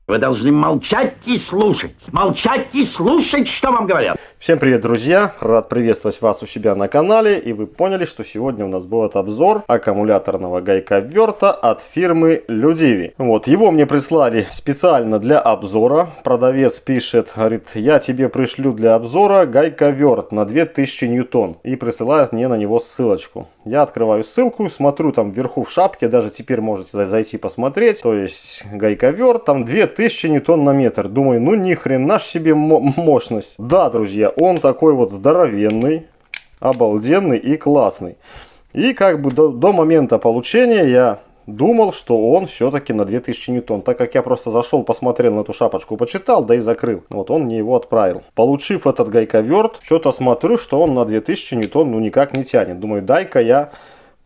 Вы должны молчать и слушать, что вам говорят. Всем привет, друзья! Рад приветствовать вас у себя на канале. И вы поняли, что сегодня у нас будет обзор аккумуляторного гайковерта от фирмы Ludivi. Вот, его мне прислали специально для обзора. Продавец пишет, говорит, я тебе пришлю для обзора гайковерт на 2000 ньютон. И присылает мне на него ссылочку. Я открываю ссылку, смотрю там вверху в шапке, даже теперь можете зайти посмотреть. То есть гайковерт, там 2000 ньютон на метр. Думаю, ну ни хрена ж себе мощность. Да, друзья, он такой вот здоровенный, обалденный и классный. И как бы до момента получения я думал, что он все-таки на 2000 ньютон. Так как я просто зашел, посмотрел на эту шапочку, почитал, да и закрыл. Вот он мне его отправил. Получив этот гайковерт, что-то смотрю, что он на 2000 ньютон ну никак не тянет. Думаю, дай-ка я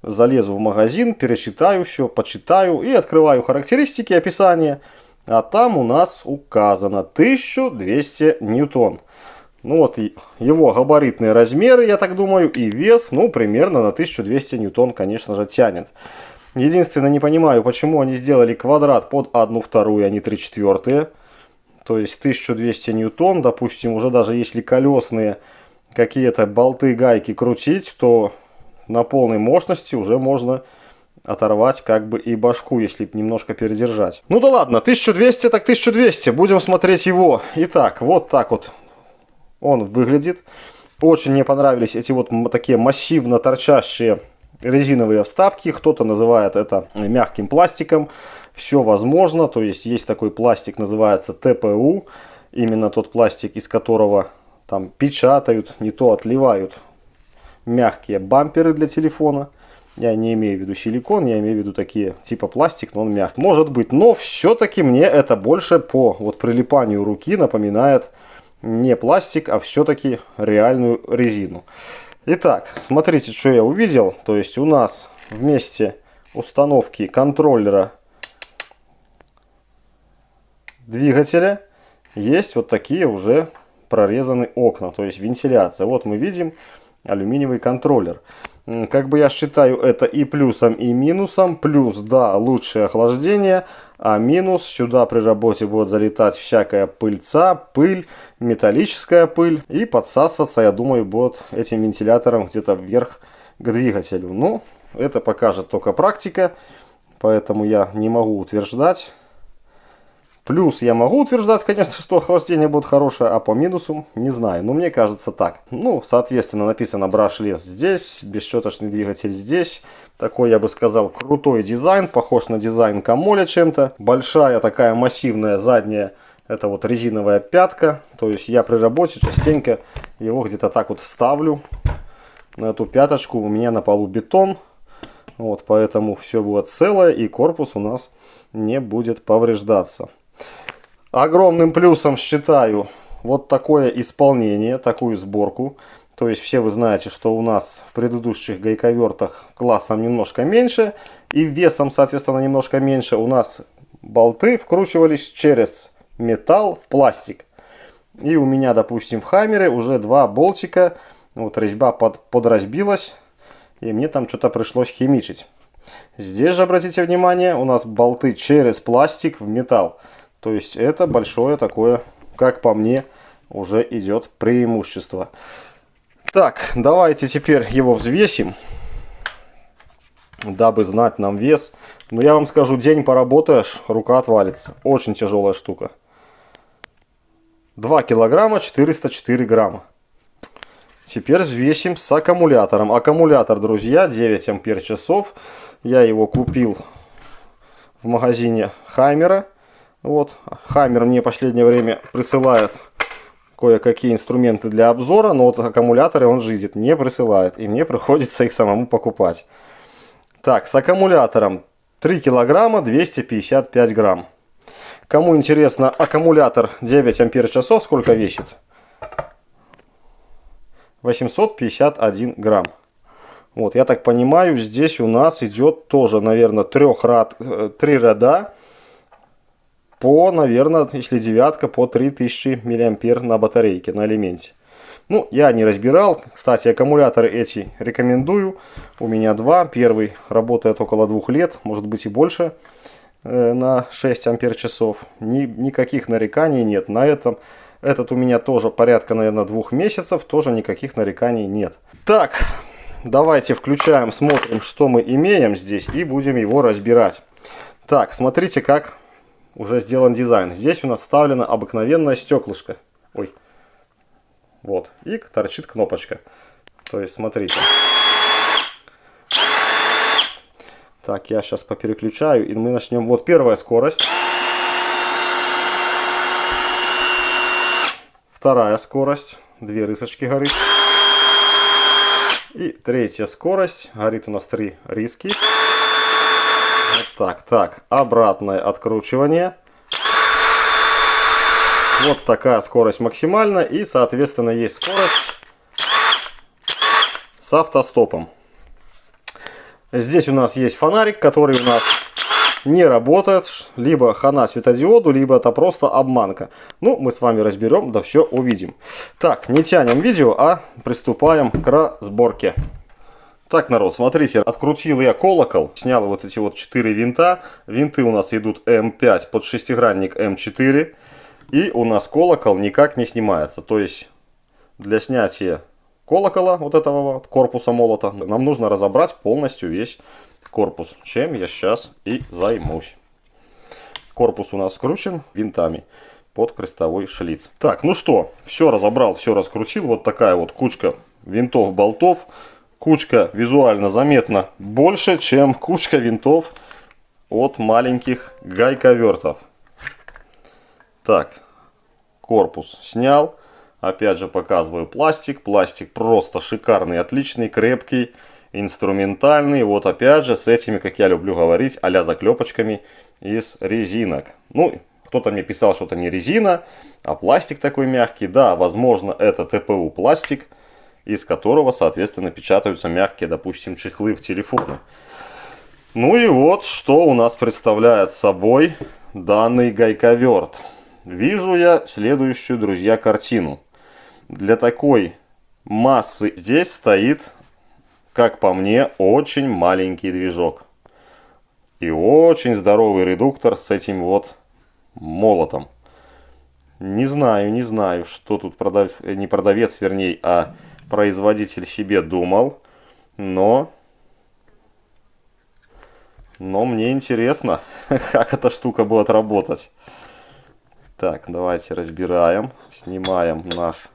залезу в магазин, перечитаю все, почитаю и открываю характеристики, описание. А там у нас указано 1200 ньютон. Ну вот его габаритные размеры, я так думаю, и вес, ну примерно на 1200 ньютон, конечно же, тянет. Единственное, не понимаю, почему они сделали квадрат под 1/2, а не 3/4. То есть 1200 ньютон, допустим, уже даже если колесные какие-то болты, гайки крутить, то на полной мощности уже можно оторвать как бы и башку, если немножко передержать. Ну да ладно, 1200 так 1200, будем смотреть его. Итак, вот так вот он выглядит. Очень мне понравились эти вот такие массивно торчащие резиновые вставки. Кто-то называет это мягким пластиком. Все возможно. То есть есть такой пластик, называется ТПУ. Именно тот пластик, из которого там печатают, не то отливают мягкие бамперы для телефона. Я не имею в виду силикон, я имею в виду такие типа пластик, но он мягкий. Может быть, но все-таки мне это больше по вот прилипанию руки напоминает не пластик, а все-таки реальную резину. Итак, смотрите, что я увидел. То есть у нас вместе установки контроллера двигателя есть вот такие уже прорезанные окна, то есть вентиляция. Вот мы видим алюминиевый контроллер. Как бы я считаю это и плюсом, и минусом. Плюс, да, лучшее охлаждение, а минус, сюда при работе будет залетать всякая пыльца, пыль, металлическая пыль. И подсасываться, я думаю, будет этим вентилятором где-то вверх к двигателю. Но это покажет только практика, поэтому я не могу утверждать. Плюс я могу утверждать, конечно, что охлаждение будет хорошее, а по минусу не знаю. Но мне кажется так. Ну, соответственно, написано брашлес здесь, бесщеточный двигатель здесь. Такой, я бы сказал, крутой дизайн, похож на дизайн Камоля чем-то. Большая такая массивная задняя, это вот резиновая пятка. То есть я при работе частенько его где-то так вот ставлю на эту пяточку. У меня на полу бетон. Вот, поэтому все будет целое и корпус у нас не будет повреждаться. Огромным плюсом считаю вот такое исполнение, такую сборку. То есть все вы знаете, что у нас в предыдущих гайковертах классом немножко меньше и весом, соответственно, немножко меньше. У нас болты вкручивались через металл в пластик. И у меня, допустим, в Хаммере уже два болтика, вот резьба подразбилась, и мне там что-то пришлось химичить. Здесь же, обратите внимание, у нас болты через пластик в металл. То есть это большое такое, как по мне, уже идет преимущество. Так, давайте теперь его взвесим, дабы знать нам вес. Но я вам скажу, день поработаешь, рука отвалится. Очень тяжелая штука. 2 килограмма 404 грамма. Теперь взвесим с аккумулятором. Аккумулятор, друзья, 9 ампер часов. Я его купил в магазине Хаммера. Вот, Хаммер мне в последнее время присылает кое-какие инструменты для обзора, но вот аккумуляторы он жидит, не присылает, и мне приходится их самому покупать. Так, с аккумулятором 3 килограмма 255 грамм. Кому интересно, аккумулятор 9 ампер часов сколько весит? 851 грамм. Вот, я так понимаю, здесь у нас идет тоже, наверное, 3 ряда. По, наверное, если девятка, по 3000 мА на батарейке, на элементе. Ну, я не разбирал. Кстати, аккумуляторы эти рекомендую. У меня два. Первый работает около 2 лет, может быть и больше. на 6 ампер-часов. Никаких нареканий нет. На этом этот у меня тоже порядка, наверное, 2 месяцев. Тоже никаких нареканий нет. Так, давайте включаем, смотрим, что мы имеем здесь. И будем его разбирать. Так, смотрите, как уже сделан дизайн. Здесь у нас вставлено обыкновенное стеклышко. Ой. Вот. И торчит кнопочка. То есть, смотрите. Так, я сейчас попереключаю, и мы начнем. Вот первая скорость. Вторая скорость. 2 рисочки горит. И третья скорость. Горит у нас 3 риски. Вот так, так. Обратное откручивание. Вот такая скорость максимальная. И, соответственно, есть скорость с автостопом. Здесь у нас есть фонарик, который у нас не работает. Либо хана светодиоду, либо это просто обманка. Ну, мы с вами разберем, да все увидим. Так, не тянем видео, а приступаем к разборке. Так, народ, смотрите, открутил я колокол, снял вот эти вот 4 винта. Винты у нас идут М5 под шестигранник М4. И у нас колокол никак не снимается. То есть для снятия колокола, вот этого вот корпуса молота, нам нужно разобрать полностью весь корпус, чем я сейчас и займусь. Корпус у нас скручен винтами под крестовой шлиц. Так, ну что, все разобрал, все раскрутил. Вот такая вот кучка винтов, болтов. Кучка визуально заметно больше, чем кучка винтов от маленьких гайковертов. Так, корпус снял. Опять же показываю пластик. Пластик просто шикарный, отличный, крепкий, инструментальный. Вот опять же с этими, как я люблю говорить, а-ля заклепочками из резинок. Ну, кто-то мне писал, что это не резина, а пластик такой мягкий. Да, возможно, это ТПУ пластик, из которого, соответственно, печатаются мягкие, допустим, чехлы в телефоны. Ну и вот, что у нас представляет собой данный гайковерт. Вижу я следующую, друзья, картину. Для такой массы здесь стоит, как по мне, очень маленький движок. И очень здоровый редуктор с этим вот молотом. Не знаю, что тут не продавец, вернее, а производитель себе думал. Но мне интересно, как эта штука будет работать. Так, давайте разбираем. Снимаем наш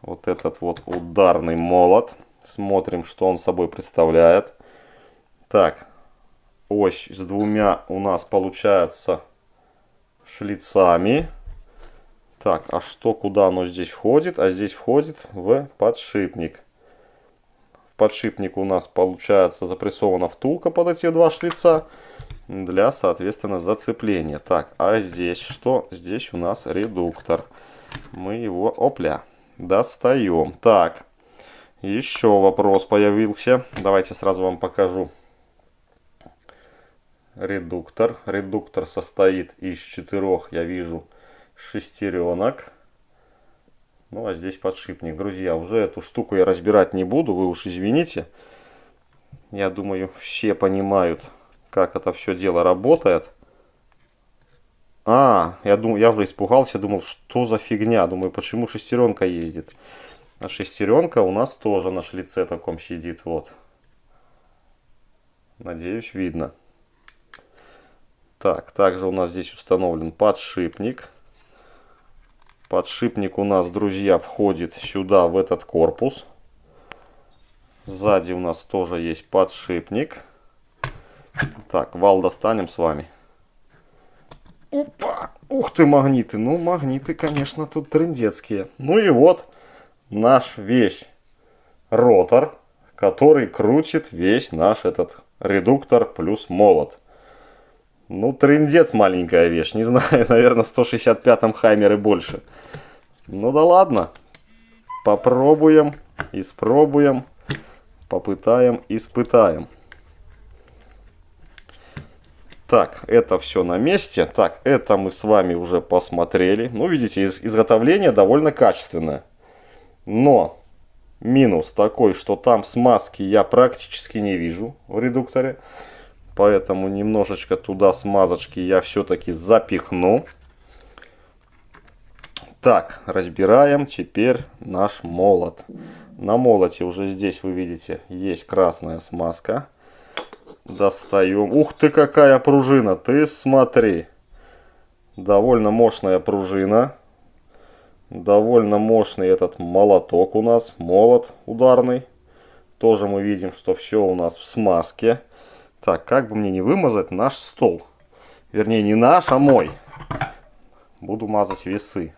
вот этот вот ударный молот. Смотрим, что он собой представляет. Так, ось с 2 у нас получается шлицами. Так, а что, куда оно здесь входит? А здесь входит в подшипник. В подшипник у нас получается запрессована втулка под эти 2 шлица. Для, соответственно, зацепления. Так, а здесь что? Здесь у нас редуктор. Мы его, опля, достаем. Так, еще вопрос появился. Давайте сразу вам покажу редуктор. Редуктор состоит из 4, я вижу, шестеренок. Ну, а здесь подшипник. Друзья, уже эту штуку я разбирать не буду, вы уж извините. Я думаю, все понимают, как это все дело работает. Я уже испугался, думал, что за фигня. Думаю, почему шестеренка ездит. А шестеренка у нас тоже на шлице таком сидит. Вот. Надеюсь, видно. Так, также у нас здесь установлен подшипник. Подшипник у нас, друзья, входит сюда, в этот корпус. Сзади у нас тоже есть подшипник. Так, вал достанем с вами. Опа! Ух ты, магниты. Ну, магниты, конечно, тут трындецкие. Ну и вот наш весь ротор, который крутит весь наш этот редуктор плюс молот. Ну, трындец маленькая вещь. Не знаю, наверное, в 165-м Хаймере больше. Ну да ладно. Попробуем, испробуем, попытаем, испытаем. Так, это все на месте. Так, это мы с вами уже посмотрели. Ну, видите, изготовление довольно качественное. Но минус такой, что там смазки я практически не вижу в редукторе. Поэтому немножечко туда смазочки я все-таки запихну. Так, разбираем теперь наш молот. На молоте уже здесь, вы видите, есть красная смазка. Достаем. Ух ты, какая пружина, ты смотри. Довольно мощная пружина. Довольно мощный этот молоток у нас, молот ударный. Тоже мы видим, что все у нас в смазке. Так, как бы мне не вымазать наш стол. Вернее, не наш, а мой. Буду мазать весы.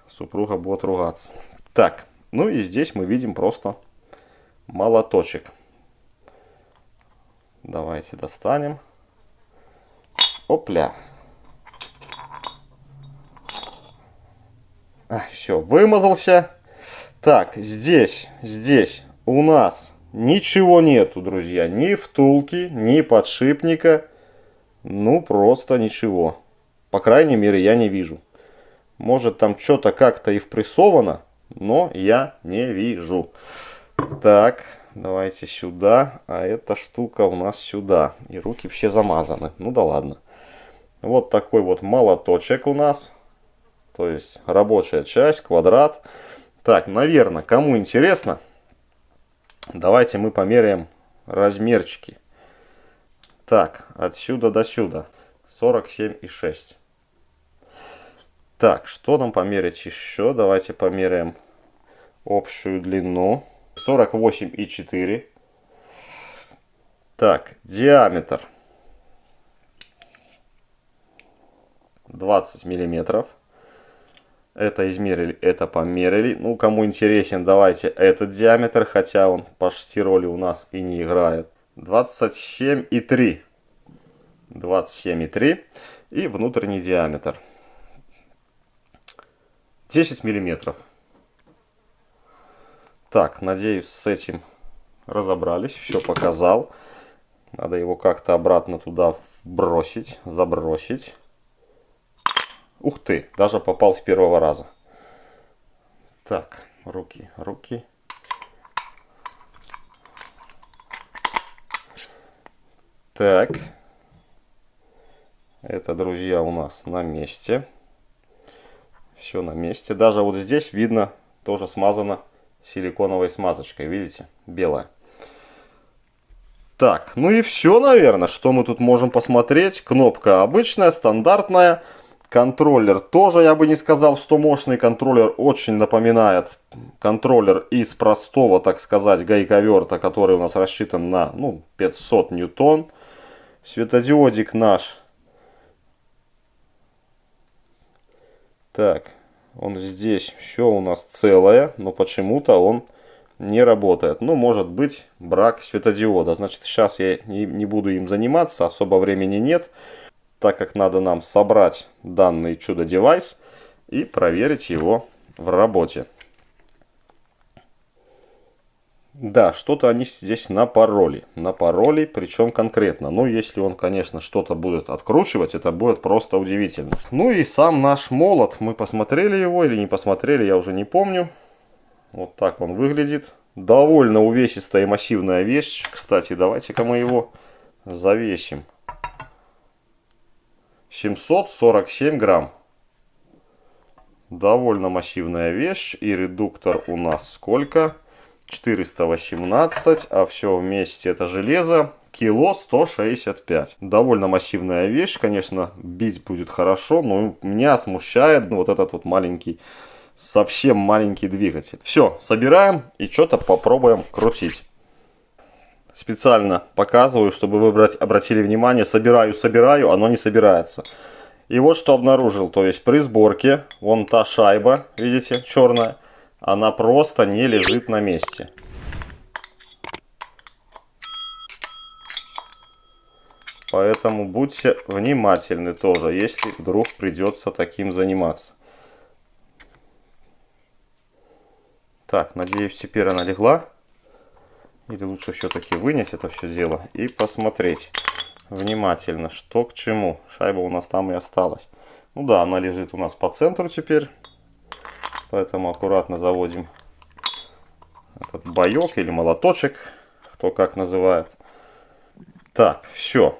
Супруга будет ругаться. Так, ну и здесь мы видим просто молоточек. Давайте достанем. Опля. Все, вымазался. Так, здесь у нас ничего нету, друзья. Ни втулки, ни подшипника. Ну, просто ничего. По крайней мере, я не вижу. Может, там что-то как-то и впрессовано, но я не вижу. Так, давайте сюда. А эта штука у нас сюда. И руки все замазаны. Ну да ладно. Вот такой вот молоточек у нас. То есть рабочая часть, квадрат. Так, наверное, кому интересно, давайте мы померяем размерчики. Так, отсюда до сюда 47,6. Так, что нам померить еще? Давайте померяем общую длину. 48,4. Так, диаметр 20 миллиметров. Это измерили, это померили. Ну, кому интересен, давайте этот диаметр, хотя он почти роли у нас и не играет. 27,3. 27,3. И внутренний диаметр 10 миллиметров. Так, надеюсь, с этим разобрались. Все показал. Надо его как-то обратно туда бросить, забросить. Ух ты, даже попал с первого раза. Так, руки. Так. Это, друзья, у нас на месте. Все на месте. Даже вот здесь видно, тоже смазано силиконовой смазочкой. Видите? Белая. Так, ну и все, наверное. Что мы тут можем посмотреть? Кнопка обычная, стандартная. Контроллер тоже, я бы не сказал, что мощный. Контроллер очень напоминает контроллер из простого, так сказать, гайковерта, который у нас рассчитан на 500 ньютон. Светодиодик наш. Так, он здесь все у нас целое, но почему-то он не работает. Ну, может быть, брак светодиода. Значит, сейчас я не буду им заниматься, особо времени нет, так как надо нам собрать данный чудо-девайс и проверить его в работе. Да, что-то они здесь напороли. Напороли, причем конкретно. Ну, если он, конечно, что-то будет откручивать, это будет просто удивительно. Ну и сам наш молот. Мы посмотрели его или не посмотрели, я уже не помню. Вот так он выглядит. Довольно увесистая и массивная вещь. Кстати, давайте-ка мы его завесим. 747 грамм. Довольно массивная вещь. И редуктор у нас сколько? 418, а все вместе это железо кило 165. Довольно массивная вещь, конечно, бить будет хорошо, но меня смущает вот этот вот маленький, совсем маленький двигатель. Все, собираем и что-то попробуем крутить. Специально показываю, чтобы вы обратили внимание, собираю, оно не собирается. И вот что обнаружил, то есть при сборке, вон та шайба, видите, черная. Она просто не лежит на месте. Поэтому будьте внимательны тоже, если вдруг придется таким заниматься. Так, надеюсь, теперь она легла. Или лучше все-таки вынять это все дело и посмотреть внимательно, что к чему. Шайба у нас там и осталась. Ну да, она лежит у нас по центру теперь. Поэтому аккуратно заводим этот боек или молоточек, кто как называет. Так, все.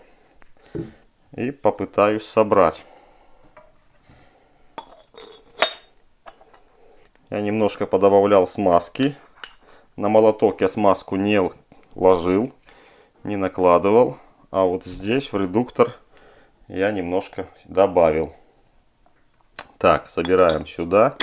И попытаюсь собрать. Я немножко подобавлял смазки. На молоток я смазку не ложил, не накладывал. А вот здесь в редуктор я немножко добавил. Так, собираем сюда.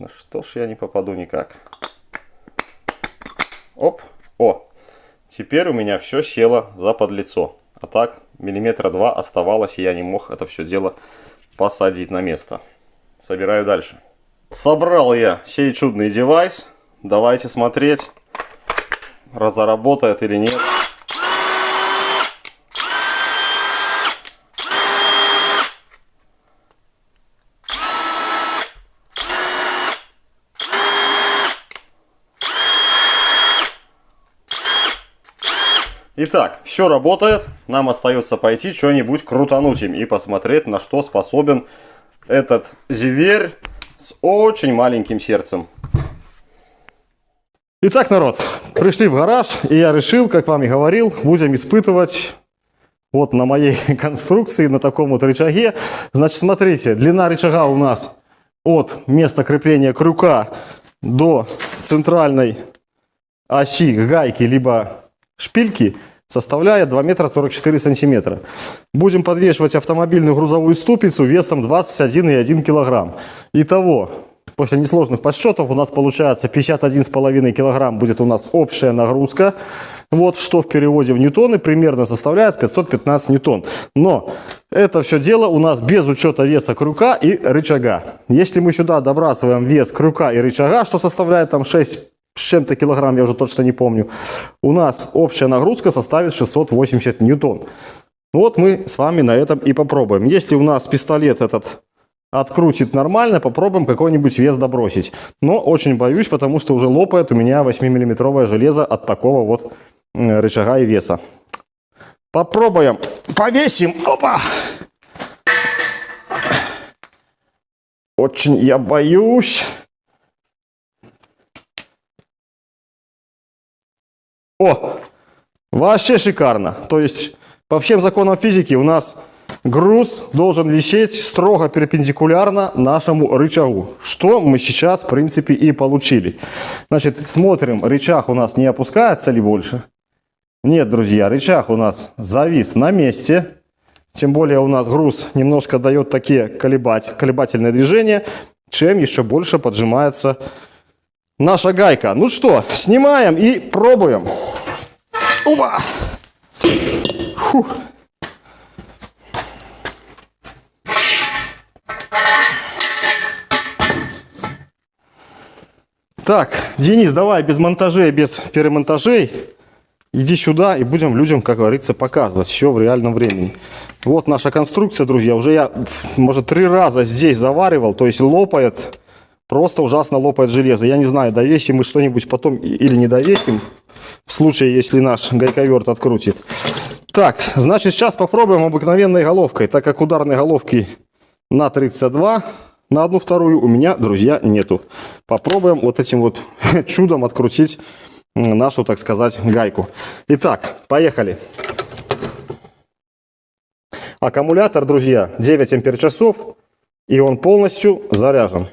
Ну что ж я не попаду никак. Оп, о, теперь у меня все село за подлицо. А так, миллиметра 2 оставалось, и я не мог это все дело посадить на место. Собираю дальше. Собрал я сей чудный девайс. Давайте смотреть, заработает или нет. Итак, все работает. Нам остается пойти что-нибудь крутануть им и посмотреть, на что способен этот зверь с очень маленьким сердцем. Итак, народ, пришли в гараж, и я решил, как вам и говорил, будем испытывать вот на моей конструкции, на таком вот рычаге. Значит, смотрите, длина рычага у нас от места крепления крюка до центральной оси гайки, либо шпильки составляет 2 метра 44 сантиметра. Будем подвешивать автомобильную грузовую ступицу весом 21,1 килограмм. Итого, после несложных подсчетов у нас получается 51,5 килограмм будет у нас общая нагрузка. Вот что в переводе в ньютоны примерно составляет 515 ньютон. Но это все дело у нас без учета веса крюка и рычага. Если мы сюда добрасываем вес крюка и рычага, что составляет там 6 с чем-то килограмм, я уже точно не помню, у нас общая нагрузка составит 680 ньютон. Вот мы с вами на этом и попробуем. Если у нас пистолет этот открутит нормально, попробуем какой-нибудь вес добросить. Но очень боюсь, потому что уже лопает у меня 8-миллиметровое железо от такого вот рычага и веса. Попробуем. Повесим. Опа! Очень я боюсь. О, вообще шикарно. То есть, по всем законам физики у нас груз должен висеть строго перпендикулярно нашему рычагу. Что мы сейчас, в принципе, и получили. Значит, смотрим, рычаг у нас не опускается ли больше? Нет, друзья, рычаг у нас завис на месте. Тем более у нас груз немножко дает такие колебательные движения, чем еще больше поджимается наша гайка. Ну что, снимаем и пробуем. Опа! Фух. Так, Денис, давай без монтажей, без перемонтажей. Иди сюда и будем людям, как говорится, показывать все в реальном времени. Вот наша конструкция, друзья. Уже я, может, 3 раза здесь заваривал, то есть лопает. Просто ужасно лопает железо. Я не знаю, довесим мы что-нибудь потом или не довесим. В случае, если наш гайковерт открутит. Так, значит, сейчас попробуем обыкновенной головкой. Так как ударной головки на 32, на 1/2 у меня, друзья, нету. Попробуем вот этим вот чудом открутить нашу, так сказать, гайку. Итак, поехали. Аккумулятор, друзья, 9 ампер-часов. И он полностью заряжен.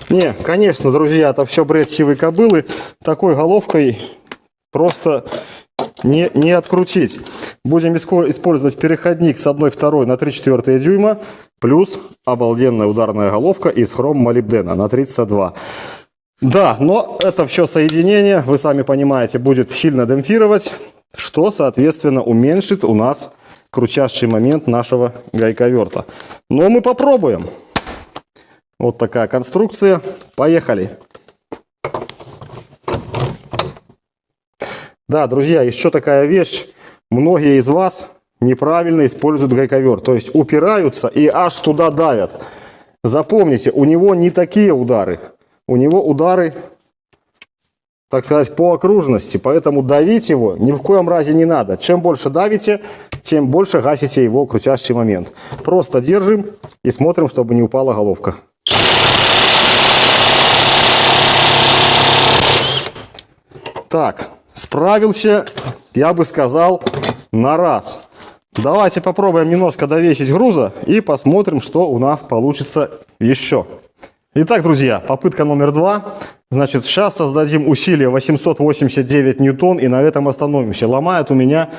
Не, конечно, друзья, это все бред сивой кобылы. Такой головкой просто не открутить. Будем использовать переходник с 1/2 на 3/4 дюйма. Плюс обалденная ударная головка из хром-молибдена на 32. Да, но это все соединение, вы сами понимаете, будет сильно демпфировать, что, соответственно, уменьшит у нас крутящий момент нашего гайковерта. Но мы попробуем. Вот такая конструкция. Поехали. Да, друзья, еще такая вещь. Многие из вас неправильно используют гайковерт. То есть упираются и аж туда давят. Запомните, у него не такие удары. У него удары, так сказать, по окружности. Поэтому давить его ни в коем разе не надо. Чем больше давите, тем больше гасите его крутящий момент. Просто держим и смотрим, чтобы не упала головка. Так, справился, я бы сказал, на раз. Давайте попробуем немножко довесить груза и посмотрим, что у нас получится еще. Итак, друзья, попытка номер 2. Значит, сейчас создадим усилие 889 ньютон и на этом остановимся. Ломает у меня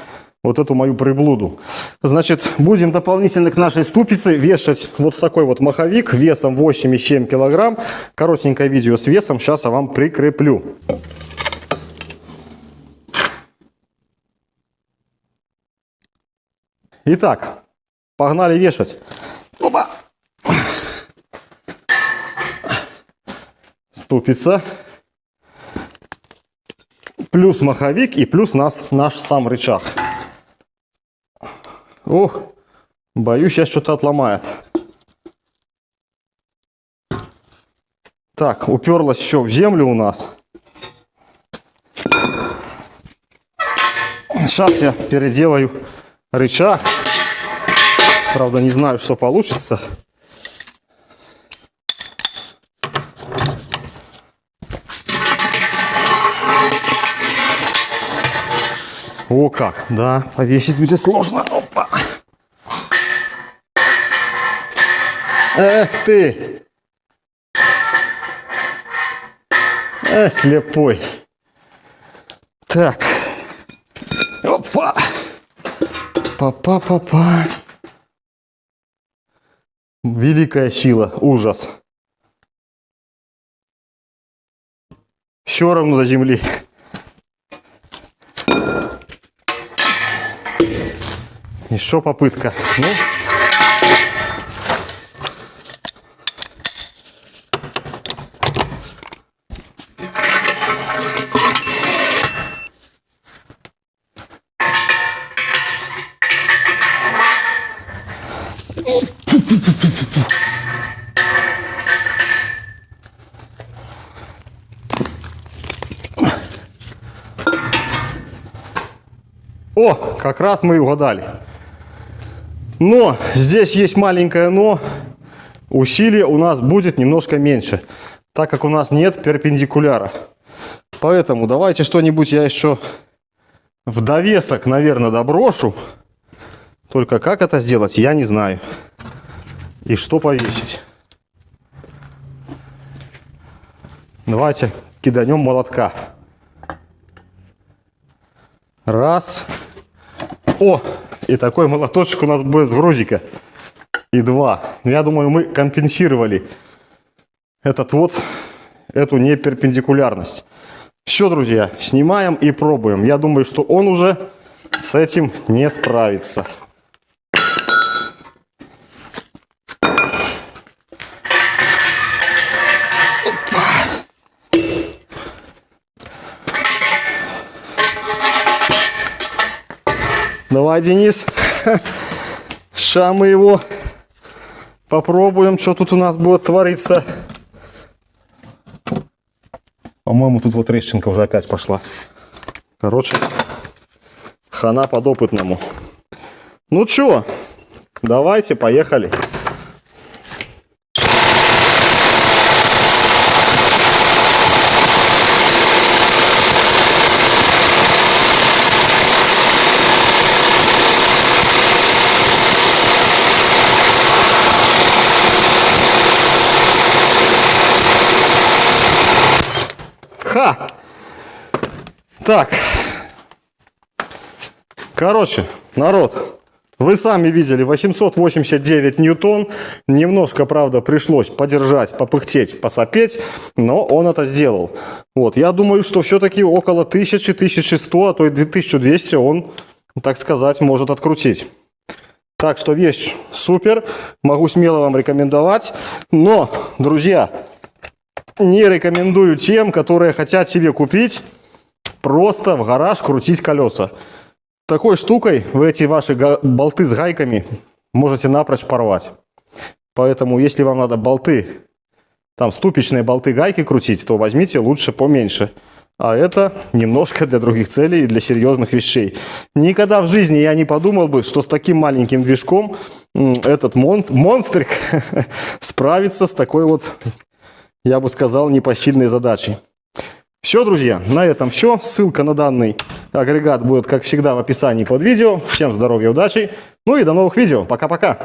вот эту мою приблуду. Значит, будем дополнительно к нашей ступице вешать вот такой вот маховик весом 8,7 килограмм. Коротенькое видео с весом сейчас я вам прикреплю. Итак, погнали вешать. Опа! Ступица. Плюс маховик и плюс наш сам рычаг. Ох, боюсь, сейчас что-то отломает. Так, уперлась все в землю у нас. Сейчас я переделаю рычаг. Правда, не знаю, что получится. О как, да, повесить будет сложно. Опа. Эх ты. Эх, слепой. Так. Опа. Па-па-па-па. Великая сила, ужас. Все равно до земли. Еще попытка. Ну. О, как раз мы и угадали. Но здесь есть маленькое но. Усилие у нас будет немножко меньше, так как у нас нет перпендикуляра. Поэтому давайте что-нибудь я еще в довесок, наверное, доброшу. Только как это сделать, я не знаю. И что повесить. Давайте киданем молотка. Раз. О, и такой молоточек у нас будет с грузика. И 2. Я думаю, мы компенсировали эту неперпендикулярность. Все, друзья, снимаем и пробуем. Я думаю, что он уже с этим не справится. Давай, Денис, ща мы его попробуем, что тут у нас будет твориться. По-моему, тут вот трещинка уже опять пошла. Короче, хана подопытному. Ну чё, давайте, поехали. Ха! Так. Короче, народ, вы сами видели 889 ньютон. Немножко, правда, пришлось подержать, попыхтеть, посопеть, но он это сделал. Вот, я думаю, что все-таки около 1000-1100, а то и 2200 он, так сказать, может открутить. Так что вещь супер, могу смело вам рекомендовать. Но, друзья, не рекомендую тем, которые хотят себе купить просто в гараж крутить колеса. такой штукой вы эти ваши болты с гайками можете напрочь порвать. Поэтому, если вам надо болты, там ступичные болты гайки крутить, то возьмите лучше поменьше. А это немножко для других целей и для серьезных вещей. Никогда в жизни я не подумал бы, что с таким маленьким движком этот монстрик справится с такой вот, я бы сказал, непосильной задачей. Все, друзья, на этом все. Ссылка на данный агрегат будет, как всегда, в описании под видео. Всем здоровья, удачи. Ну и до новых видео. Пока-пока.